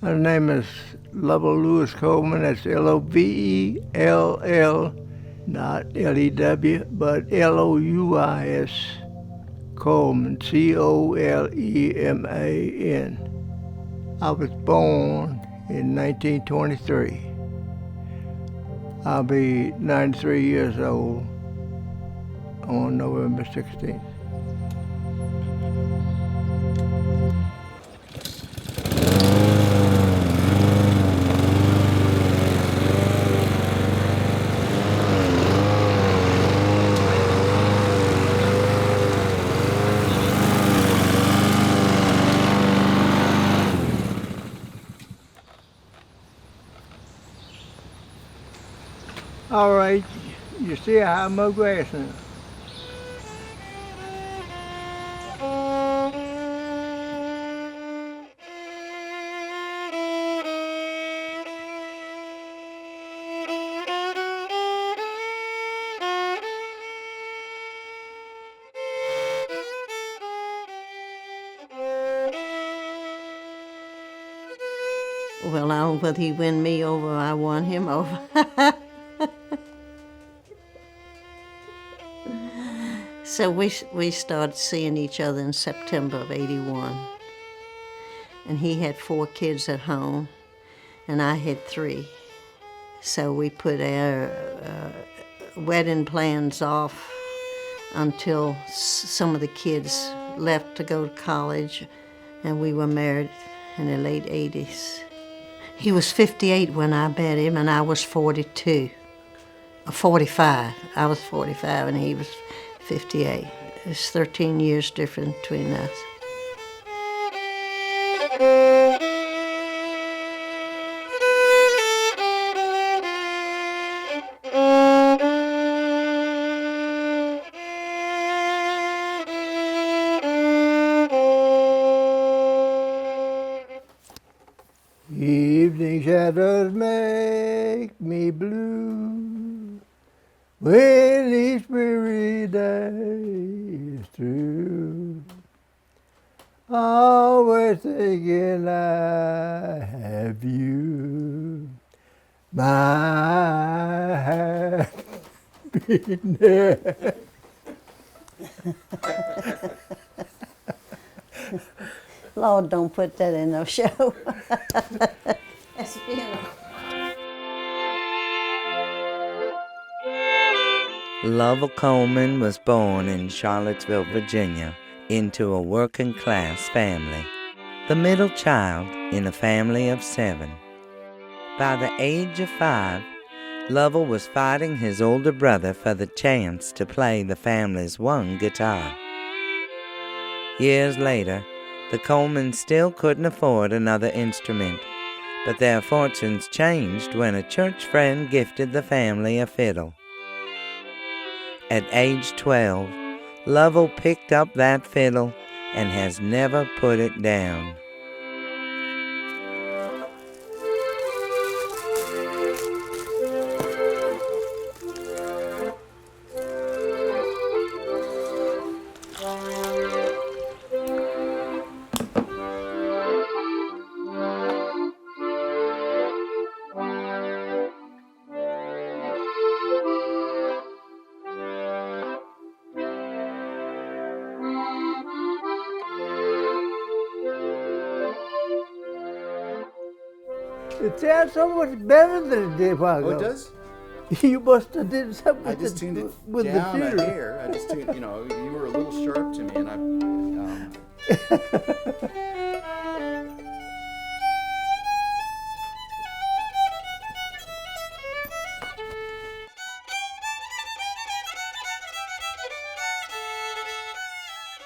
My name is Lovell Coleman. That's Lovell, not Lew, but Louis Coleman, Coleman. I was born in 1923. I'll be 93 years old on November 16th. All right, you see how I mow grass now. Well, I don't know whether he won me over or I won him over. So we started seeing each other in September of '81. And he had 4 kids at home, and I had 3. So we put our wedding plans off until some of the kids left to go to college, and we were married in the late 80s. He was 58 when I met him, and I was 42. 45. I was 45, and he was 58. There's 13 years difference between us. Evening shadows make me blue when each weary day is through. Always thinking I have you, my happiness. Lord, don't put that in no show. That's funeral. Lovell Coleman was born in Charlottesville, Virginia, into a working-class family, the middle child in a family of 7. By the age of 5, Lovell was fighting his older brother for the chance to play the family's one guitar. Years later, the Colemans still couldn't afford another instrument, but their fortunes changed when a church friend gifted the family a fiddle. At age 12, Lovell picked up that fiddle and has never put it down. It sounds so much better than it did a while ago. Oh, it does? You must have did something I just tuned it with down the a theater. hair. I just tuned, you were a little sharp to me, and I.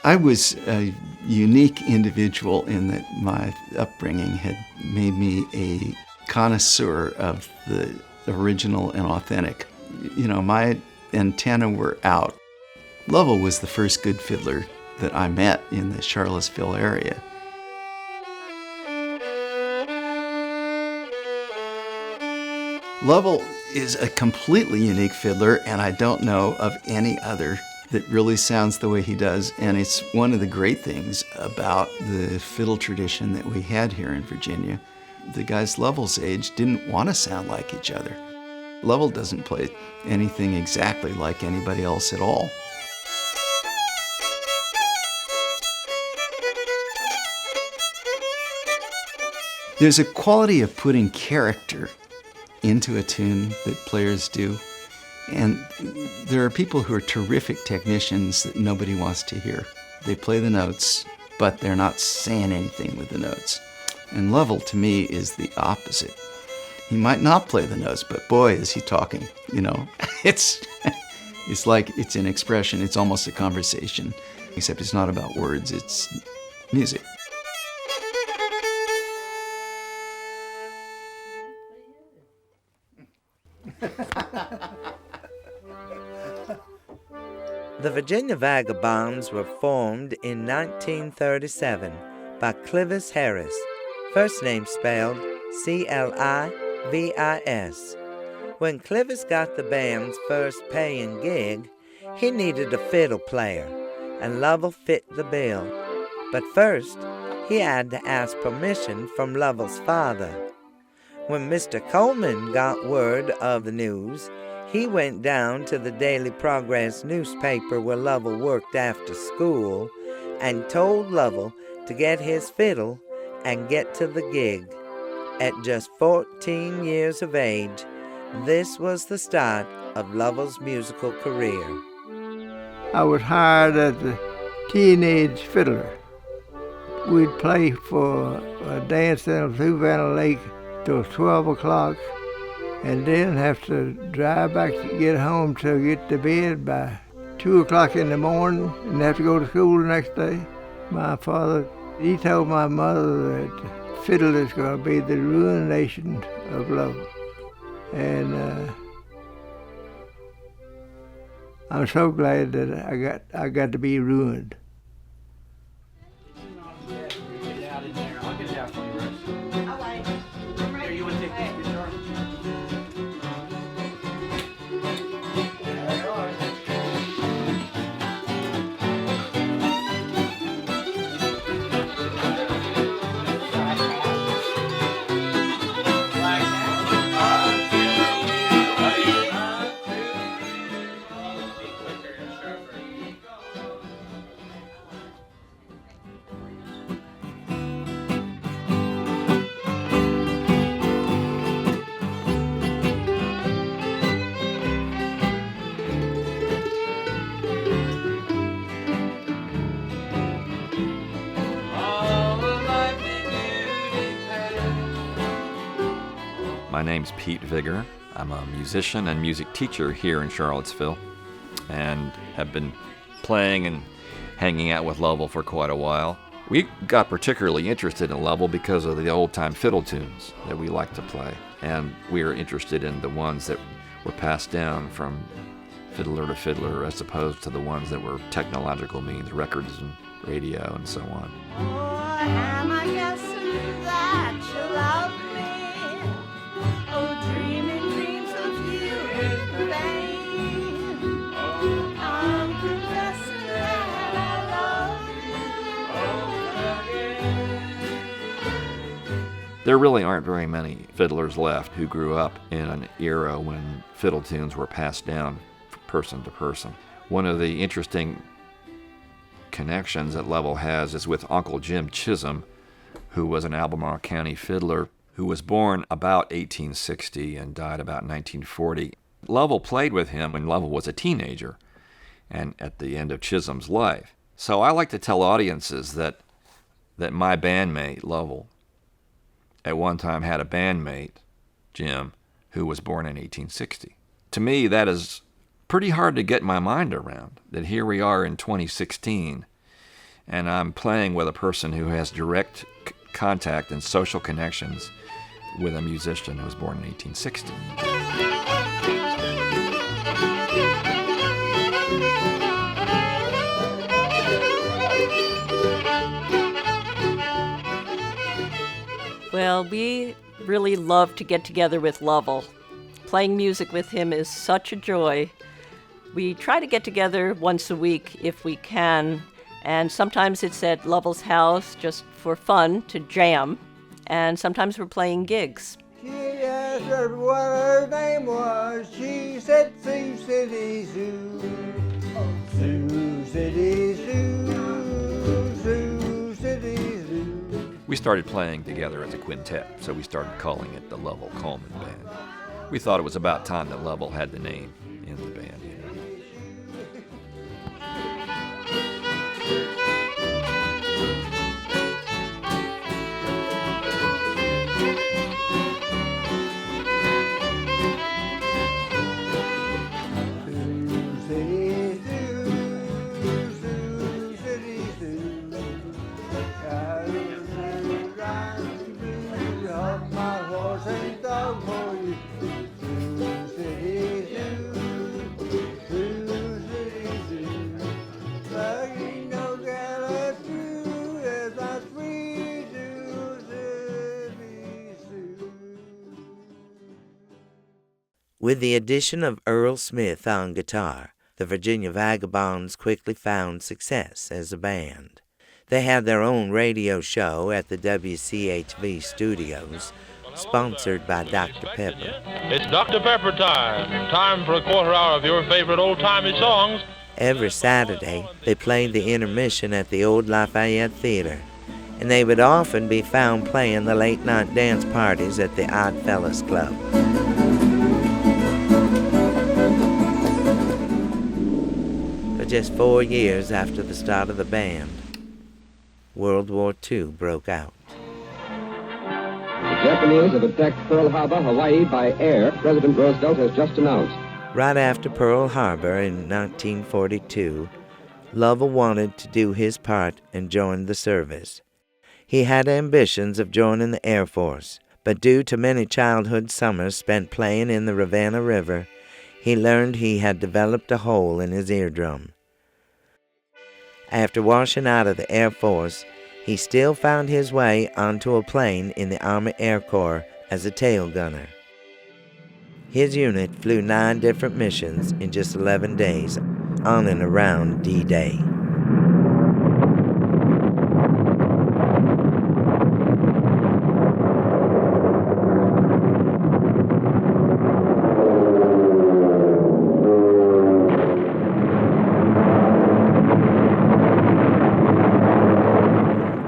I was a unique individual in that my upbringing had made me a connoisseur of the original and authentic. My antennae were out. Lovell was the first good fiddler that I met in the Charlottesville area. Lovell is a completely unique fiddler, and I don't know of any other that really sounds the way he does, and it's one of the great things about the fiddle tradition that we had here in Virginia. the guys Lovell's age didn't want to sound like each other. Lovell doesn't play anything exactly like anybody else at all. There's a quality of putting character into a tune that players do, and there are people who are terrific technicians that nobody wants to hear. They play the notes, but they're not saying anything with the notes. And Lovell, to me, is the opposite. He might not play the notes, but boy, is he talking, you know. It's like it's an expression. It's almost a conversation, except it's not about words. It's music. The Virginia Vagabonds were formed in 1937 by Clivis Harris, first name spelled C-L-I-V-I-S. When Clivis got the band's first paying gig, he needed a fiddle player, and Lovell fit the bill. But first, he had to ask permission from Lovell's father. When Mr. Coleman got word of the news, he went down to the Daily Progress newspaper where Lovell worked after school and told Lovell to get his fiddle and get to the gig. At just 14 years of age, this was the start of Lovell's musical career. I was hired as a teenage fiddler. We'd play for a dance in Savannah Lake till 12 o'clock, and then have to drive back to get home to get to bed by 2 o'clock in the morning and have to go to school the next day. My father, he told my mother that fiddle is going to be the ruination of Lovell. And I'm so glad that I got to be ruined. I'll get it out for you, Russ. All right. Here, you want to take this guitar? There you are. Black hat. Be quicker and sharper. My name's Pete Vigor. I'm a musician and music teacher here in Charlottesville and have been playing and hanging out with Lovell for quite a while. We got particularly interested in Lovell because of the old-time fiddle tunes that we like to play, and we were interested in the ones that were passed down from fiddler to fiddler as opposed to the ones that were technological means, records and radio and so on. Oh, am I guessing that you love me? Oh, dreaming dreams of you in vain. I'm confessing that I love you. There really aren't very many fiddlers left who grew up in an era when fiddle tunes were passed down from person to person. One of the interesting connections that Lovell has is with Uncle Jim Chisholm, who was an Albemarle County fiddler who was born about 1860 and died about 1940. Lovell played with him when Lovell was a teenager and at the end of Chisholm's life. So I like to tell audiences that my bandmate, Lovell, at one time had a bandmate, Jim, who was born in 1860. To me, that is pretty hard to get my mind around, that here we are in 2016, and I'm playing with a person who has direct contact and social connections with a musician who was born in 1860. Well, we really love to get together with Lovell. Playing music with him is such a joy. We try to get together once a week if we can, and sometimes it's at Lovell's house just for fun to jam. and sometimes we're playing gigs. She asked her what her name was. She said Sioux City Sue. Sioux City Sue. Sioux City Sue. We started playing together as a quintet, so we started calling it the Lovell Coleman Band. We thought it was about time that Lovell had the name in the band. With the addition of Earl Smith on guitar, the Virginia Vagabonds quickly found success as a band. They had their own radio show at the WCHV studios, sponsored by Dr. Pepper. It's Dr. Pepper time. Time for a quarter hour of your favorite old-timey songs. Every Saturday, they played the intermission at the old Lafayette Theater, and they would often be found playing the late-night dance parties at the Odd Fellas Club. Just 4 years after the start of the band, World War II broke out. The Japanese have attacked Pearl Harbor, Hawaii by air, President Roosevelt has just announced. Right after Pearl Harbor in 1942, Lovell wanted to do his part and joined the service. He had ambitions of joining the Air Force, but due to many childhood summers spent playing in the Rivanna River, he learned he had developed a hole in his eardrum. After washing out of the Air Force, he still found his way onto a plane in the Army Air Corps as a tail gunner. His unit flew 9 different missions in just 11 days on and around D-Day.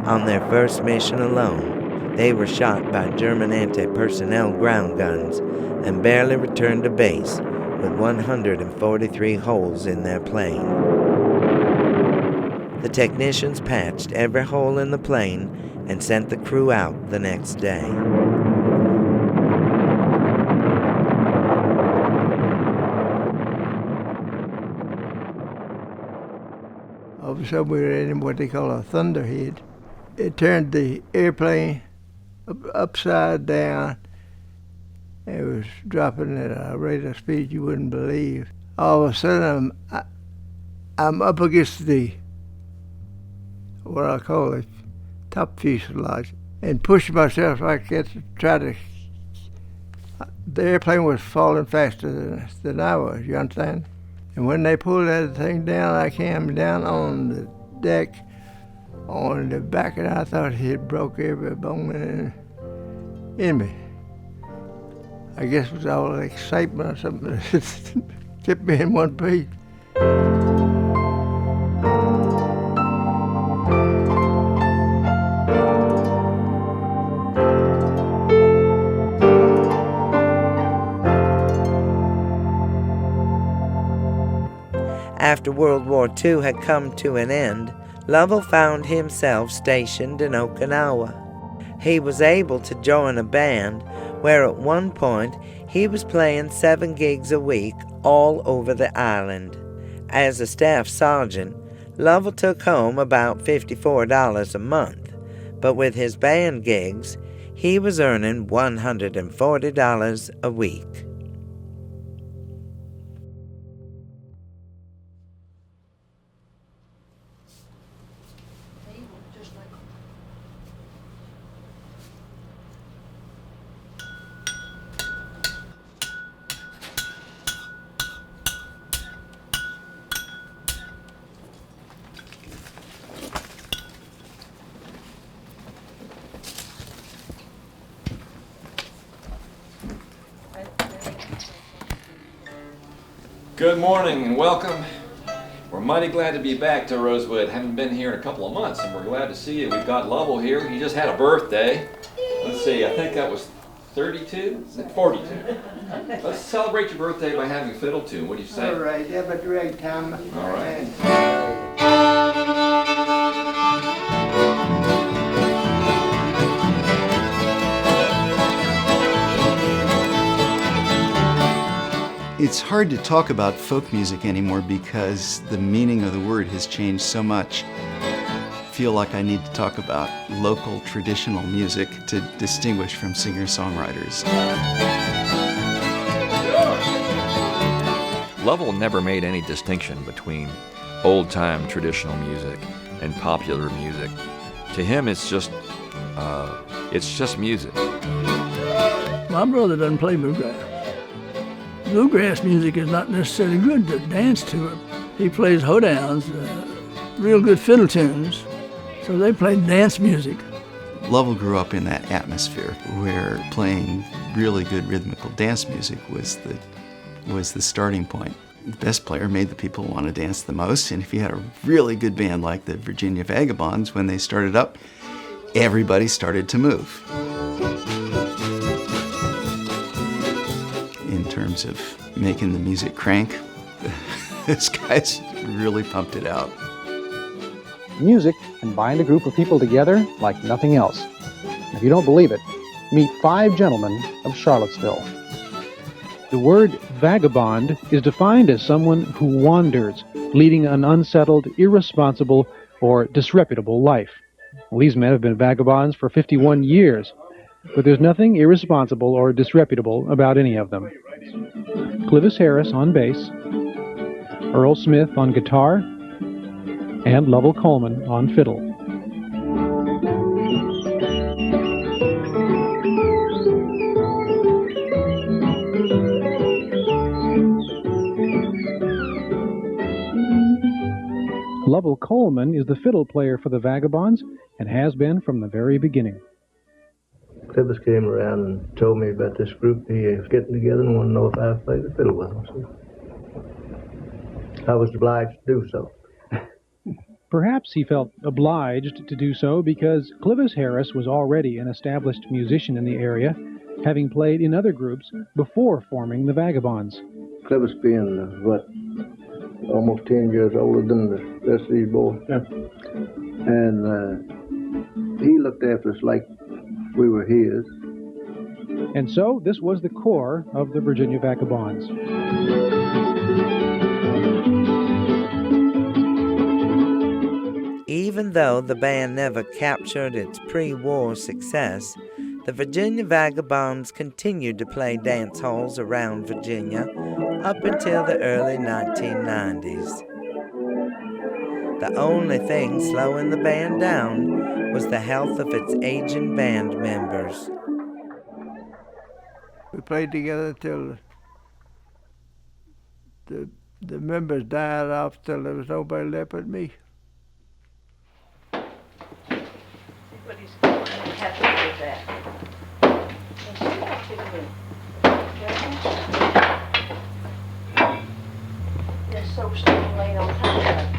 On their first mission alone, they were shot by German anti-personnel ground guns and barely returned to base with 143 holes in their plane. The technicians patched every hole in the plane and sent the crew out the next day. All of a sudden we were in what they call a thunderhead. It turned the airplane upside down. It was dropping at a rate of speed you wouldn't believe. All of a sudden, I'm up against the, what I call it, top fuselage, and pushed myself like that to try to. The airplane was falling faster than I was, you understand? And when they pulled that thing down, I came down on the deck, on the back, and I thought he had broke every bone in me. I guess it was all the excitement or something that kept me in one piece. After World War II had come to an end, Lovell found himself stationed in Okinawa. He was able to join a band where at one point he was playing 7 gigs a week all over the island. As a staff sergeant, Lovell took home about $54 a month, but with his band gigs, he was earning $140 a week. Good morning and welcome. We're mighty glad to be back to Rosewood. Haven't been here in a couple of months, and we're glad to see you. We've got Lovell here. He just had a birthday. Let's see, I think that was 32? 42. Let's celebrate your birthday by having a fiddle tune. What do you say? All right, have a great time. All right. It's hard to talk about folk music anymore because the meaning of the word has changed so much. I feel like I need to talk about local traditional music to distinguish from singer-songwriters. Lovell never made any distinction between old-time traditional music and popular music. To him, it's just music. My brother doesn't play bluegrass. Bluegrass music is not necessarily good to dance to it. He plays hoedowns, real good fiddle tunes, so they play dance music. Lovell grew up in that atmosphere where playing really good rhythmical dance music was the starting point. The best player made the people want to dance the most, and if you had a really good band like the Virginia Vagabonds, when they started up, everybody started to move. In terms of making the music crank, this guy's really pumped it out. Music can bind a group of people together like nothing else. If you don't believe it, meet 5 gentlemen of Charlottesville. The word vagabond is defined as someone who wanders, leading an unsettled, irresponsible, or disreputable life. Well, these men have been vagabonds for 51 years, but there's nothing irresponsible or disreputable about any of them. Clivis Harris on bass, Earl Smith on guitar, and Lovell Coleman on fiddle. Lovell Coleman is the fiddle player for the Vagabonds and has been from the very beginning. Clivis came around and told me about this group he was getting together and wanted to know if I played the fiddle with them. So I was obliged to do so. Perhaps he felt obliged to do so because Clivis Harris was already an established musician in the area, having played in other groups before forming the Vagabonds. Clivis being, almost 10 years older than the rest of these boys. Yeah. And he looked after us like we were his. And so this was the core of the Virginia Vagabonds. Even though the band never captured its pre-war success, the Virginia Vagabonds continued to play dance halls around Virginia up until the early 1990s. The only thing slowing the band down was the health of its aging band members. We played together till the members died off till there was nobody left but me. Everybody's happy with that. They're so staying late on time.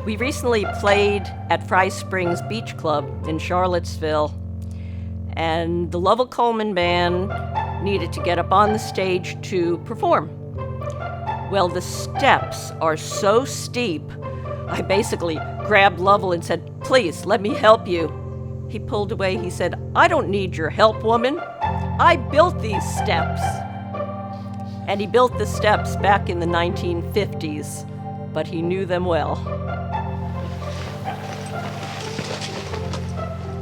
We recently played at Fry Springs Beach Club in Charlottesville, and the Lovell Coleman Band needed to get up on the stage to perform. Well, the steps are so steep, I basically grabbed Lovell and said, "Please, let me help you." He pulled away. He said, "I don't need your help, woman. I built these steps." And he built the steps back in the 1950s, but he knew them well.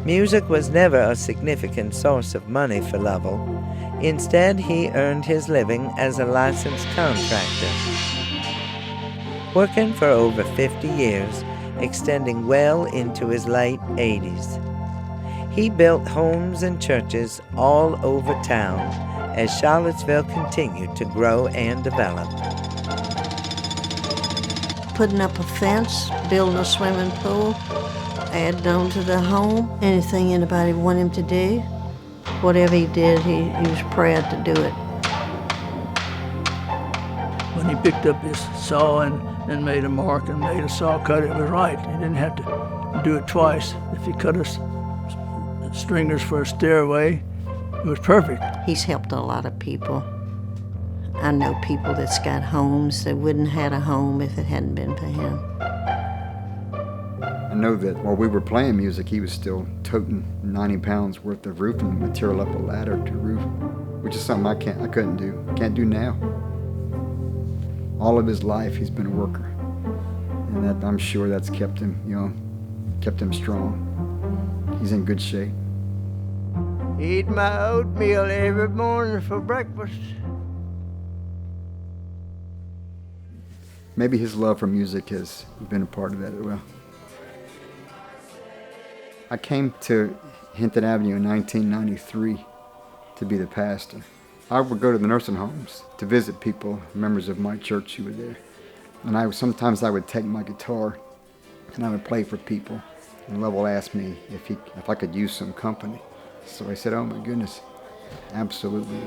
Music was never a significant source of money for Lovell. Instead, he earned his living as a licensed contractor. Working for over 50 years, extending well into his late 80s. He built homes and churches all over town as Charlottesville continued to grow and develop. Putting up a fence, building a swimming pool, added on to the home. Anything anybody wanted him to do, whatever he did, he was proud to do it. When he picked up his saw and made a mark and made a saw cut, it was right. He didn't have to do it twice. If he cut us stringers for a stairway, it was perfect. He's helped a lot of people. I know people that's got homes that wouldn't have had a home if it hadn't been for him. I know that while we were playing music, he was still toting 90 pounds worth of roofing material up a ladder to roof, which is something I couldn't do, can't do now. All of his life, he's been a worker, and that, I'm sure that's kept him young, kept him strong. He's in good shape. Eat my oatmeal every morning for breakfast. Maybe his love for music has been a part of that as well. I came to Hinton Avenue in 1993 to be the pastor. I would go to the nursing homes to visit people, members of my church who were there. And sometimes I would take my guitar and I would play for people. And Lovell asked me if I could use some company. So I said, oh my goodness, absolutely.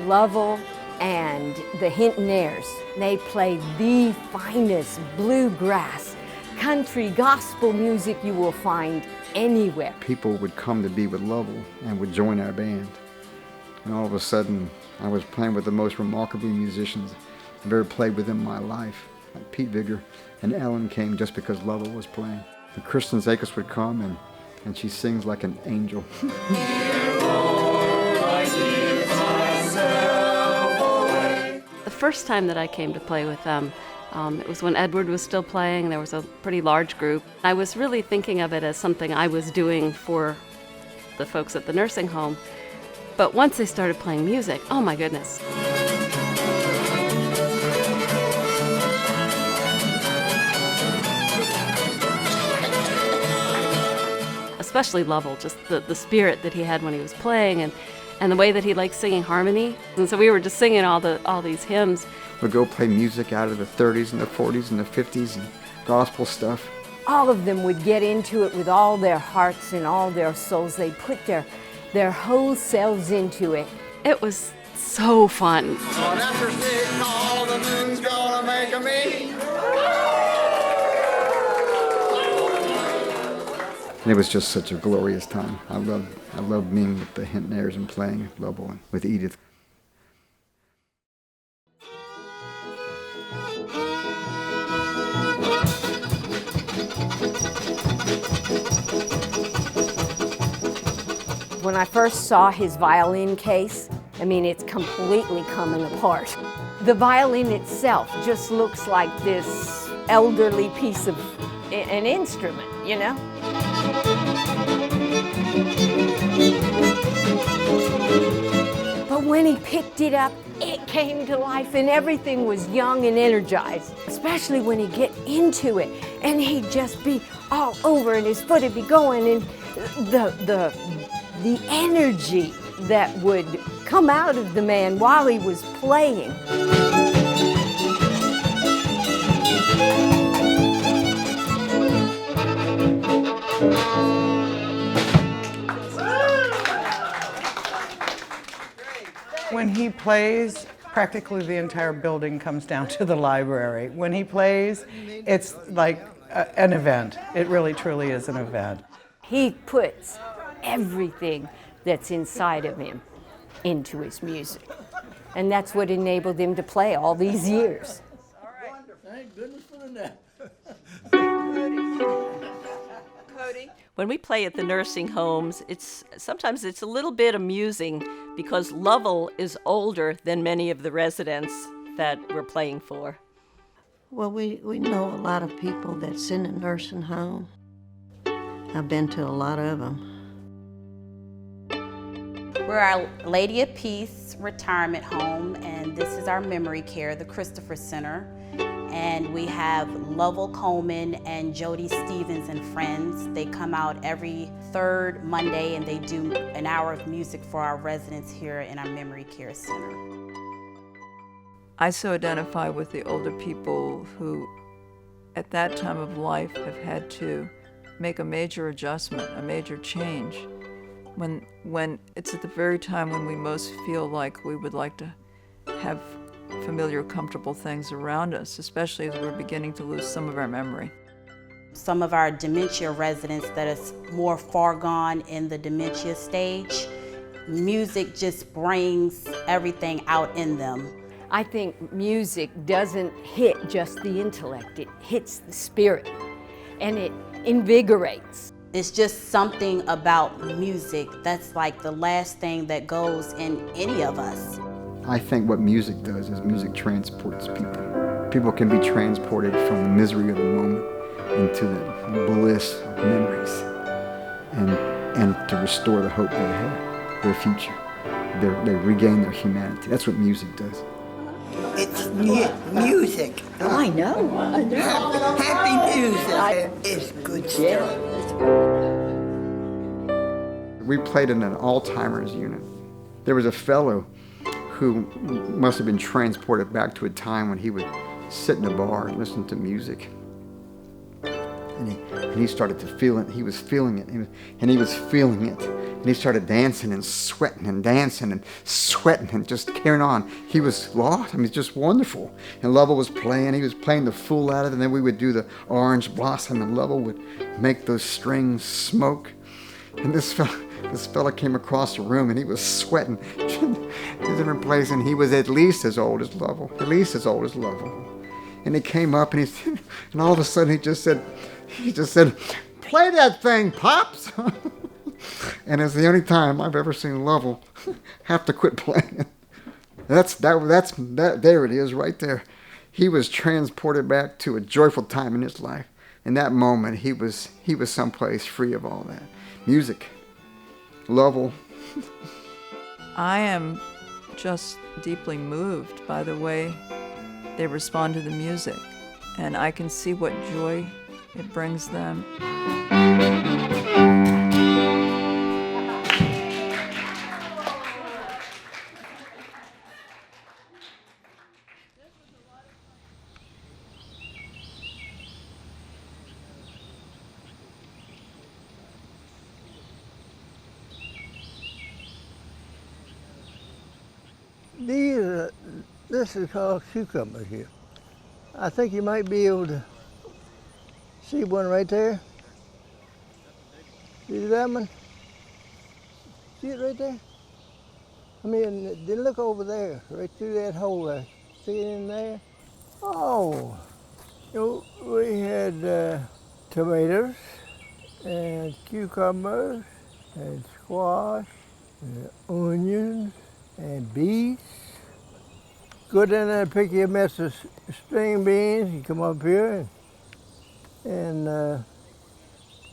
Lovell and the Hintonaires, they played the finest bluegrass, country, gospel music you will find anywhere. People would come to be with Lovell and would join our band. And all of a sudden, I was playing with the most remarkable musicians I've ever played with in my life. Like Pete Vigor and Ellen came just because Lovell was playing. And Kristen Zakis would come and she sings like an angel. The first time that I came to play with them, it was when Edward was still playing. There was a pretty large group. I was really thinking of it as something I was doing for the folks at the nursing home. But once they started playing music, oh my goodness. Especially Lovell, just the spirit that he had when he was playing and the way that he liked singing harmony. And so we were just singing all these hymns. We'd go play music out of the 30s and the 40s and the 50s and gospel stuff. All of them would get into it with all their hearts and all their souls. They put their whole selves into it. It was so fun. After 6, all the moon's gonna make a me. And it was just such a glorious time. I loved being with the Hintonaires and playing Lovell and with Edith. When I first saw his violin case, I mean, it's completely coming apart. The violin itself just looks like this elderly piece of an instrument, you know? But when he picked it up, it came to life and everything was young and energized, especially when he'd get into it and he'd just be all over and his foot would be going and the energy that would come out of the man while he was playing. When he plays, practically the entire building comes down to the library. When he plays, it's like an event. It really, truly is an event. He puts everything that's inside of him into his music. And that's what enabled him to play all these years. Thank goodness for the nap. Cody? When we play at the nursing homes, sometimes it's a little bit amusing because Lovell is older than many of the residents that we're playing for. Well, we know a lot of people that's in a nursing home. I've been to a lot of them. We're Our Lady of Peace retirement home, and this is our memory care, the Christopher Center. And we have Lovell Coleman and Jody Stevens and friends. They come out every third Monday and they do an hour of music for our residents here in our memory care center. I so identify with the older people who, at that time of life, have had to make a major adjustment, a major change, when it's at the very time when we most feel like we would like to have familiar, comfortable things around us, especially as we're beginning to lose some of our memory. Some of our dementia residents that are more far gone in the dementia stage, music just brings everything out in them. I think music doesn't hit just the intellect, it hits the spirit, and it invigorates. It's just something about music that's like the last thing that goes in any of us. I think what music does is music transports people. People can be transported from the misery of the moment into the bliss of memories and to restore the hope they have, their future. They regain their humanity. That's what music does. It's music. Oh, I know. Happy music is good stuff. We played in an Alzheimer's unit. There was a fellow who must have been transported back to a time when he would sit in a bar and listen to music. And he started to feel it. He was feeling it. And he was feeling it. And he started dancing and sweating and dancing and sweating and just carrying on. He was lost. I mean, it's just wonderful. And Lovell was playing. He was playing the fool out of it. And then we would do the orange blossom, and Lovell would make those strings smoke. And this fella came across the room, and he was sweating in different places. And he was at least as old as Lovell. And he came up, and and all of a sudden he just said, "Play that thing, Pops." And it's the only time I've ever seen Lovell have to quit playing. There it is right there. He was transported back to a joyful time in his life. In that moment, he was someplace free of all that. Music. Lovell. I am just deeply moved by the way they respond to the music, and I can see what joy it brings them. This is called cucumbers here. I think you might be able to see one right there. See that one? See it right there? I mean, then look over there, right through that hole there. See it in there? Oh, we had tomatoes and cucumbers and squash and onions and beets. Go down there and pick you a mess of string beans. You come up here and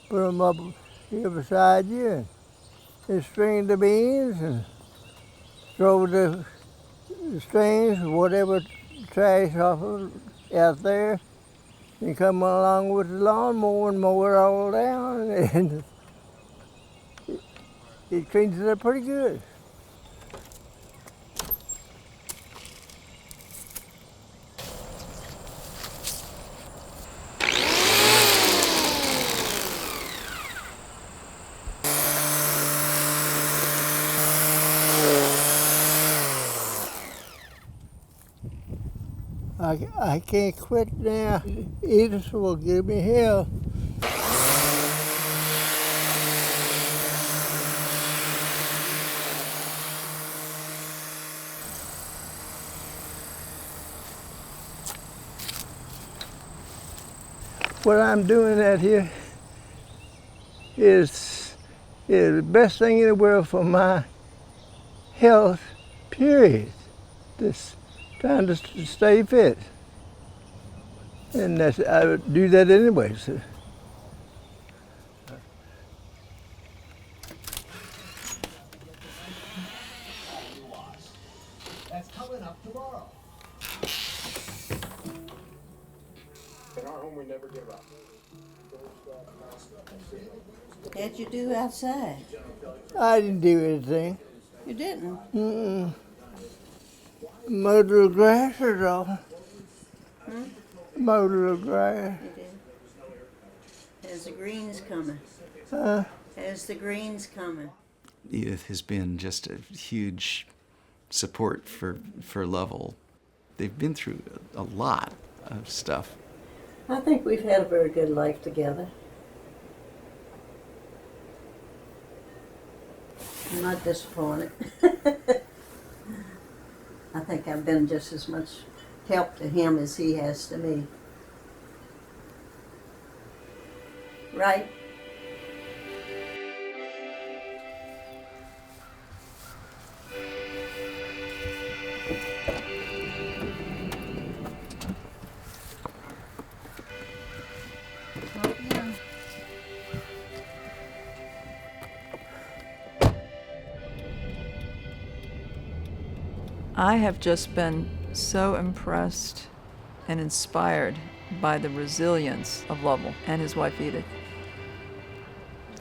put them up here beside you and string the beans and throw the strings, whatever trash off of out there, and come along with the lawnmower and mow it all down, and it cleans it up pretty good. I can't quit now. Edith will give me hell. What I'm doing out here is the best thing in the world for my health, period. This trying to stay fit. And I would do that anyway. So. That's coming up tomorrow. In our home, we never give up. What'd you do outside? I didn't do anything. You didn't? Mm-mm. Mowed the grass is all. Mowed the grass. Has the greens coming? Has the greens coming? Edith has been just a huge support for Lovell. They've been through a lot of stuff. I think we've had a very good life together. I'm not disappointed. I think I've been just as much help to him as he has to me. Right? I have just been so impressed and inspired by the resilience of Lovell and his wife Edith.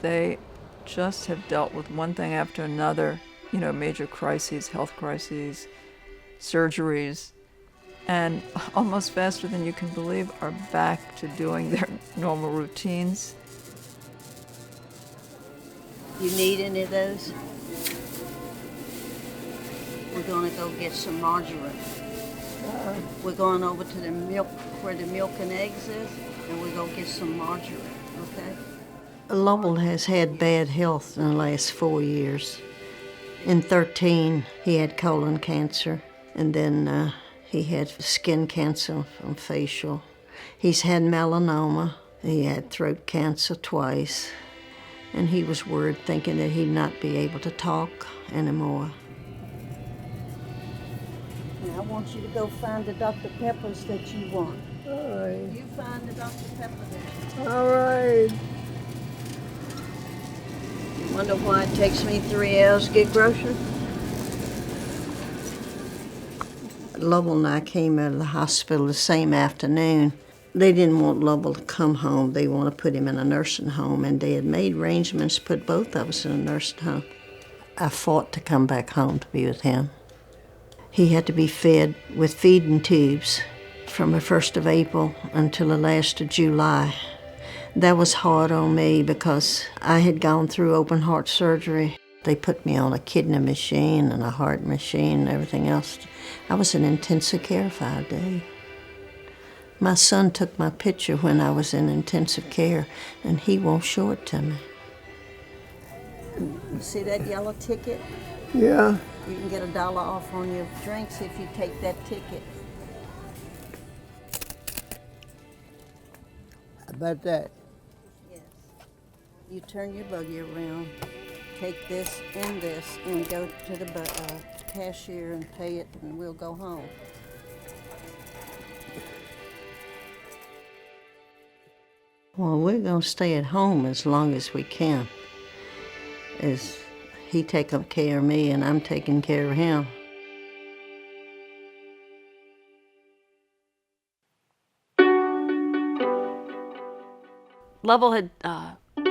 They just have dealt with one thing after another, major crises, health crises, surgeries, and almost faster than you can believe are back to doing their normal routines. You need any of those? We're going to go get some margarine. We're going over to the milk, where the milk and eggs is, and we're going to get some margarine, okay? Lovell has had bad health in the last 4 years. In 13, he had colon cancer, and then he had skin cancer from facial. He's had melanoma. He had throat cancer twice, and he was worried, thinking that he'd not be able to talk anymore. Now, I want you to go find the Dr. Peppers that you want. All right. You find the Dr. Pepper there. All right. Wonder why it takes me 3 hours to get groceries? Lovell and I came out of the hospital the same afternoon. They didn't want Lovell to come home. They want to put him in a nursing home, and they had made arrangements to put both of us in a nursing home. I fought to come back home to be with him. He had to be fed with feeding tubes from the 1st of April until the last of July. That was hard on me because I had gone through open heart surgery. They put me on a kidney machine and a heart machine and everything else. I was in intensive care 5 days. My son took my picture when I was in intensive care, and he won't show it to me. You see that yellow ticket? Yeah. You can get $1 off on your drinks if you take that ticket. How about that? Yes. You turn your buggy around, take this and go to the cashier and pay it, and we'll go home. Well, we're going to stay at home as long as we can. As he taking care of me and I'm taking care of him. Lovell had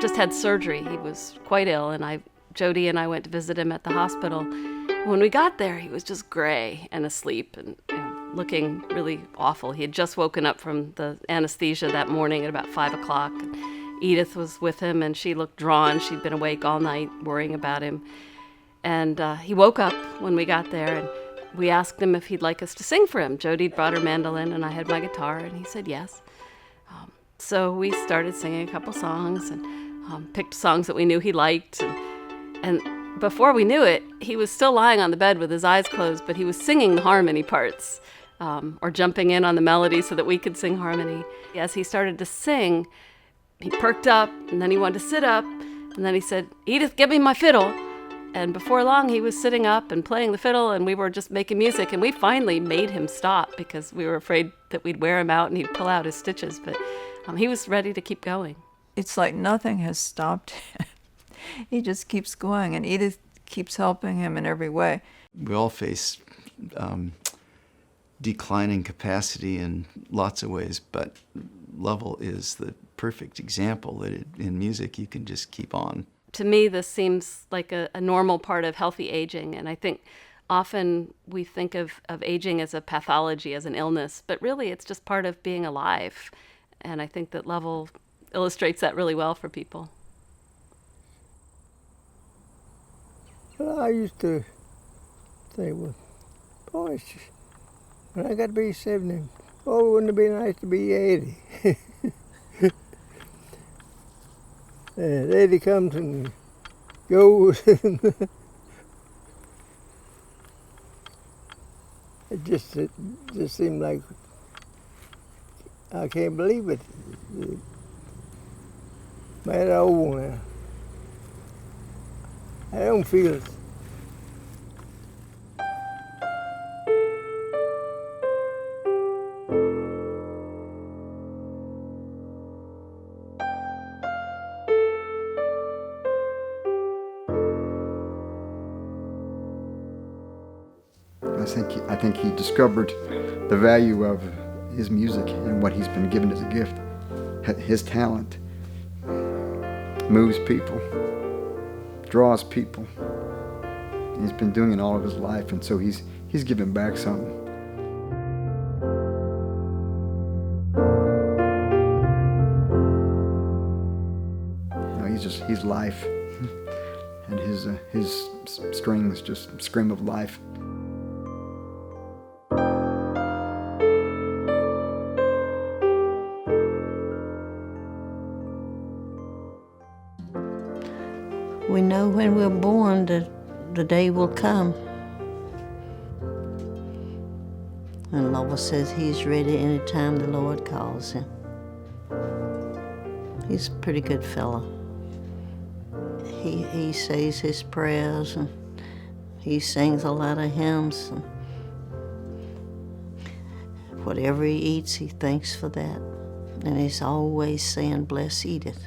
just had surgery. He was quite ill, and Jody and I went to visit him at the hospital. When we got there, he was just gray and asleep and looking really awful. He had just woken up from the anesthesia that morning at about 5 o'clock. Edith was with him, and she looked drawn. She'd been awake all night worrying about him. And he woke up when we got there, and we asked him if he'd like us to sing for him. Jody brought her mandolin, and I had my guitar, and he said yes. So we started singing a couple songs and picked songs that we knew he liked. And before we knew it, he was still lying on the bed with his eyes closed, but he was singing the harmony parts or jumping in on the melody so that we could sing harmony. As he started to sing, he perked up, and then he wanted to sit up, and then he said, "Edith, give me my fiddle." And before long, he was sitting up and playing the fiddle, and we were just making music, and we finally made him stop because we were afraid that we'd wear him out and he'd pull out his stitches, but he was ready to keep going. It's like nothing has stopped him. He just keeps going, and Edith keeps helping him in every way. We all face declining capacity in lots of ways, but Lovell is the perfect example that in music you can just keep on. To me, this seems like a normal part of healthy aging, and I think Often we think of aging as a pathology, as an illness, but really it's just part of being alive. And I think that Lovell illustrates that really well for people. Well, I used to think, well, boy, when I got to be 70, oh, wouldn't it be nice to be 80? And 80 comes and goes. It just seemed like, I can't believe it. Man, I'm old now. I don't feel it. I think he discovered the value of his music and what he's been given as a gift. His talent moves people, draws people. He's been doing it all of his life, and so he's giving back something. You know, he's life, and his strings just scream of life. We know when we're born that the day will come. And Lovell says he's ready anytime the Lord calls him. He's a pretty good fellow. He says his prayers and he sings a lot of hymns. And whatever he eats, he thanks for that. And he's always saying, bless Edith.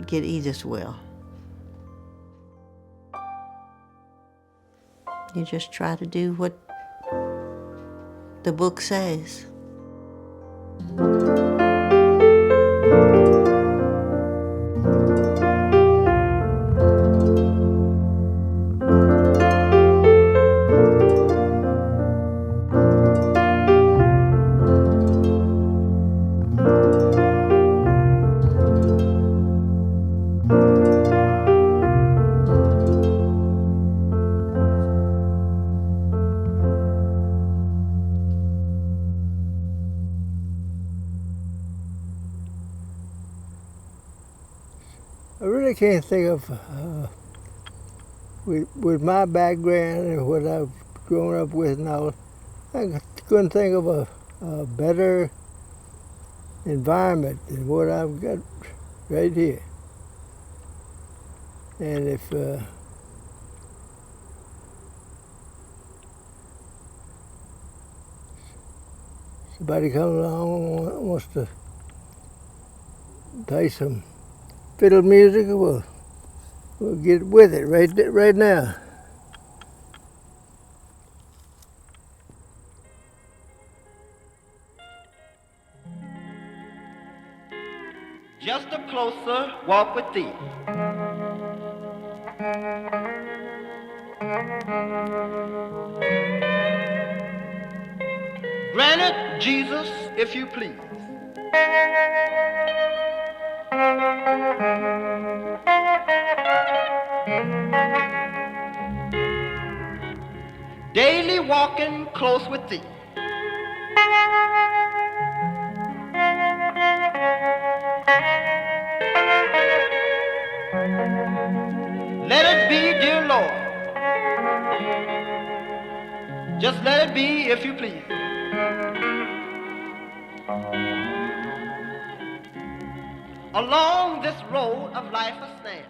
Get Edith well. You just try to do what the book says. I really can't think of, with my background and what I've grown up with and all, I couldn't think of a better environment than what I've got right here. And if somebody comes along and wants to play some fiddle music, we'll get with it right now. Just a closer walk with thee. Grant it, Jesus, if you please. Daily walking close with thee. Let it be, dear Lord. Just let it be, if you please. Along this road of life I stand.